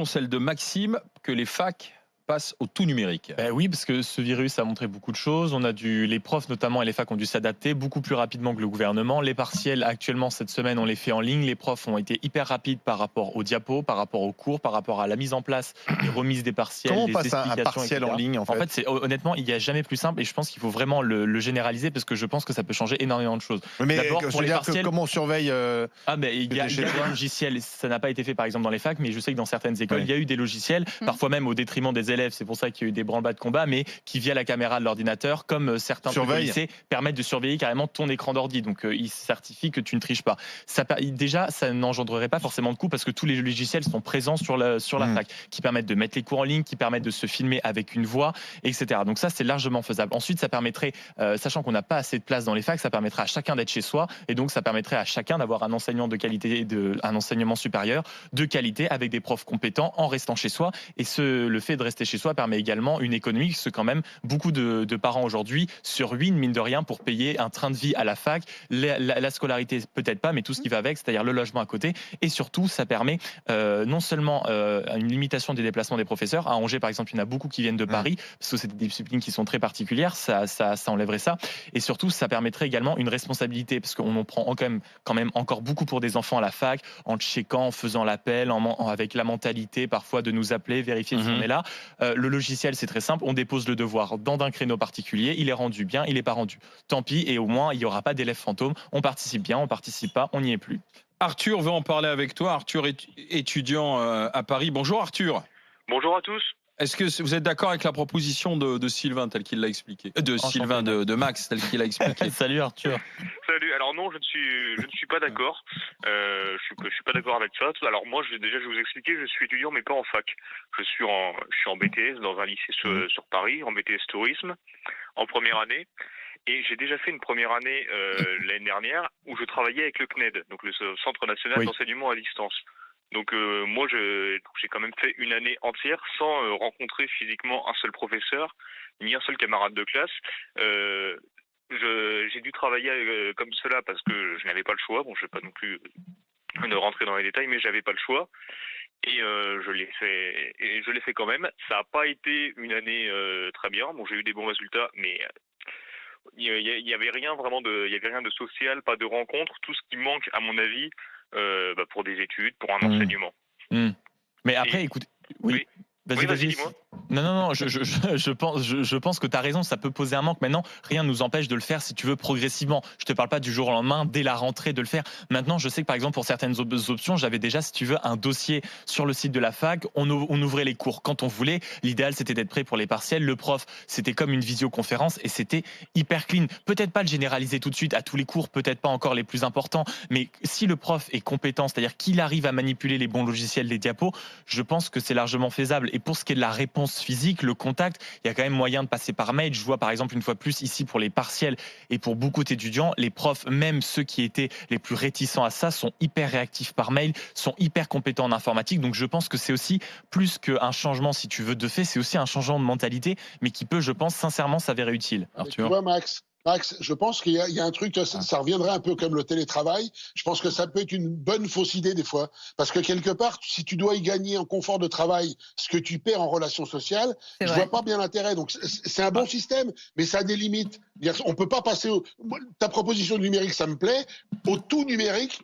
Celle de Maxime, que les facs passent au tout numérique. Oui, parce que ce virus a montré beaucoup de choses. Les profs notamment et les facs ont dû s'adapter beaucoup plus rapidement que le gouvernement. Les partiels actuellement cette semaine on les fait en ligne. Les profs ont été hyper rapides par rapport aux diapos, par rapport aux cours, par rapport à la mise en place, les remises des partiels. Comment on les passe un explications, partiel etc. en ligne en fait Honnêtement, il n'y a jamais plus simple et je pense qu'il faut vraiment le généraliser parce que je pense que ça peut changer énormément de choses. Mais D'abord, pour les partiels, comment on surveille il y a des logiciels, ça n'a pas été fait par exemple dans les facs, mais je sais que dans certaines écoles, il y a eu des logiciels, parfois même au détriment des élèves, c'est pour ça qu'il y a eu des branle-bas de combat, mais qui via la caméra de l'ordinateur, comme certains lycées, permettent de surveiller carrément ton écran d'ordi, donc ils certifient que tu ne triches pas. Déjà, ça n'engendrerait pas forcément de coût parce que tous les logiciels sont présents sur la fac, qui permettent de mettre les cours en ligne, qui permettent de se filmer avec une voix, etc. Donc ça, c'est largement faisable. Ensuite, ça permettrait, sachant qu'on n'a pas assez de place dans les facs, ça permettrait à chacun d'être chez soi, et donc ça permettrait à chacun d'avoir un enseignement de qualité, un enseignement supérieur de qualité avec des profs compétents en restant chez soi. Et le fait de rester chez soi permet également une économie, parce que quand même beaucoup de parents aujourd'hui se ruinent mine de rien pour payer un train de vie à la fac, la scolarité peut-être pas, mais tout ce qui va avec, c'est-à-dire le logement à côté. Et surtout, ça permet non seulement une limitation des déplacements des professeurs. À Angers, par exemple, il y en a beaucoup qui viennent de Paris, parce que c'est des disciplines qui sont très particulières, ça enlèverait ça. Et surtout, ça permettrait également une responsabilité, parce qu'on en prend quand même encore beaucoup pour des enfants à la fac, en checkant, en faisant l'appel, avec la mentalité parfois de nous appeler, vérifier si on est là. Le logiciel, c'est très simple, on dépose le devoir dans un créneau particulier, il est rendu bien, il n'est pas rendu. Tant pis, et au moins, il n'y aura pas d'élèves fantômes. On participe bien, on participe pas, on n'y est plus. Arthur veut en parler avec toi. Arthur est étudiant à Paris. Bonjour Arthur. Bonjour à tous. Est-ce que vous êtes d'accord avec la proposition de Sylvain tel qu'il l'a expliqué, de Max tel qu'il l'a expliqué? Salut Arthur. Salut. Alors non, je ne suis pas d'accord. Je suis pas d'accord avec ça. Alors moi, je vais vous expliquer. Je suis étudiant, mais pas en fac. Je suis en BTS dans un lycée sur Paris, en BTS tourisme, en première année. Et j'ai déjà fait une première année l'année dernière où je travaillais avec le CNED, donc le Centre national d'enseignement à distance. Donc moi, j'ai quand même fait une année entière sans rencontrer physiquement un seul professeur, ni un seul camarade de classe. J'ai dû travailler comme cela parce que je n'avais pas le choix. Bon, je ne vais pas non plus rentrer dans les détails, mais j'avais pas le choix. Et je l'ai fait quand même. Ça n'a pas été une année très bien. Bon, j'ai eu des bons résultats, mais il y avait rien de social, pas de rencontre. Tout ce qui manque, à mon avis, pour des études, pour un enseignement. Mais après, écoute, oui. Vas-y, dis-moi. Non, je pense que tu as raison, ça peut poser un manque. Maintenant, rien ne nous empêche de le faire si tu veux progressivement. Je te parle pas du jour au lendemain, dès la rentrée de le faire. Maintenant, je sais que par exemple pour certaines options, j'avais déjà, si tu veux, un dossier sur le site de la fac. On ouvrait les cours quand on voulait. L'idéal, c'était d'être prêt pour les partiels. Le prof, c'était comme une visioconférence et c'était hyper clean. Peut-être pas le généraliser tout de suite à tous les cours, peut-être pas encore les plus importants, mais si le prof est compétent, c'est-à-dire qu'il arrive à manipuler les bons logiciels des diapos, je pense que c'est largement faisable. Et pour ce qui est de la réponse physique, le contact, il y a quand même moyen de passer par mail. Je vois par exemple une fois plus ici pour les partiels et pour beaucoup d'étudiants, les profs, même ceux qui étaient les plus réticents à ça, sont hyper réactifs par mail, sont hyper compétents en informatique. Donc je pense que c'est aussi plus qu'un changement, si tu veux, de fait, c'est aussi un changement de mentalité, mais qui peut, je pense, sincèrement s'avérer utile. Tu vois, Max, je pense qu'il y a un truc, ça reviendrait un peu comme le télétravail. Je pense que ça peut être une bonne fausse idée des fois. Parce que quelque part, si tu dois y gagner en confort de travail ce que tu perds en relations sociales, je vois pas bien l'intérêt. Donc c'est un bon système, mais ça a des limites. On peut pas passer ta proposition numérique, ça me plaît. Au tout numérique,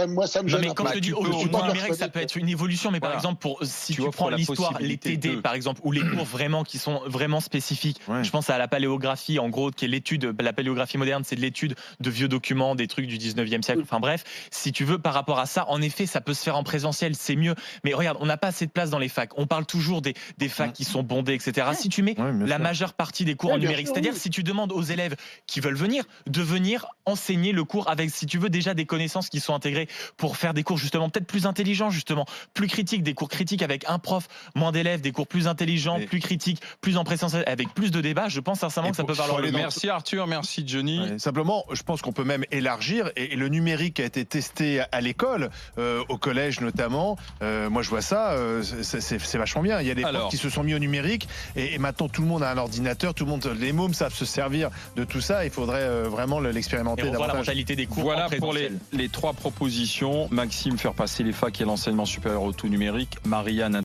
moi ça me gêne. Mais quand je te dis au tout numérique, ça peut être une évolution. Mais par exemple, si tu prends l'histoire, les TD par exemple, ou les cours vraiment qui sont vraiment spécifiques, je pense à la paléographie, en gros, qui est l'étude. La paléographie moderne, c'est de l'étude de vieux documents, des trucs du 19e siècle. Enfin bref, si tu veux, par rapport à ça, en effet, ça peut se faire en présentiel, c'est mieux. Mais regarde, on n'a pas assez de place dans les facs. On parle toujours des facs qui sont bondées, etc. Si tu mets la majeure partie des cours en numérique, c'est-à-dire si tu demandes aux élèves qui veulent venir, de venir enseigner le cours avec, si tu veux, déjà des connaissances qui sont intégrées pour faire des cours justement peut-être plus intelligents, justement, plus critiques, des cours critiques avec un prof, moins d'élèves, des cours plus intelligents, plus critiques, plus en présentiel, avec plus de débats. Je pense sincèrement que ça peut valoir le coup. Merci Arthur. Merci Johnny. Simplement, je pense qu'on peut même élargir et le numérique a été testé à l'école, au collège notamment. Moi, je vois ça, c'est vachement bien. Il y a des profs qui se sont mis au numérique et maintenant tout le monde a un ordinateur, tout le monde, les mômes savent se servir de tout ça. Il faudrait vraiment l'expérimenter. Et on voit la mentalité des cours. Voilà pour les 3 propositions. Maxime, faire passer les facs et l'enseignement supérieur au tout numérique. Marianne,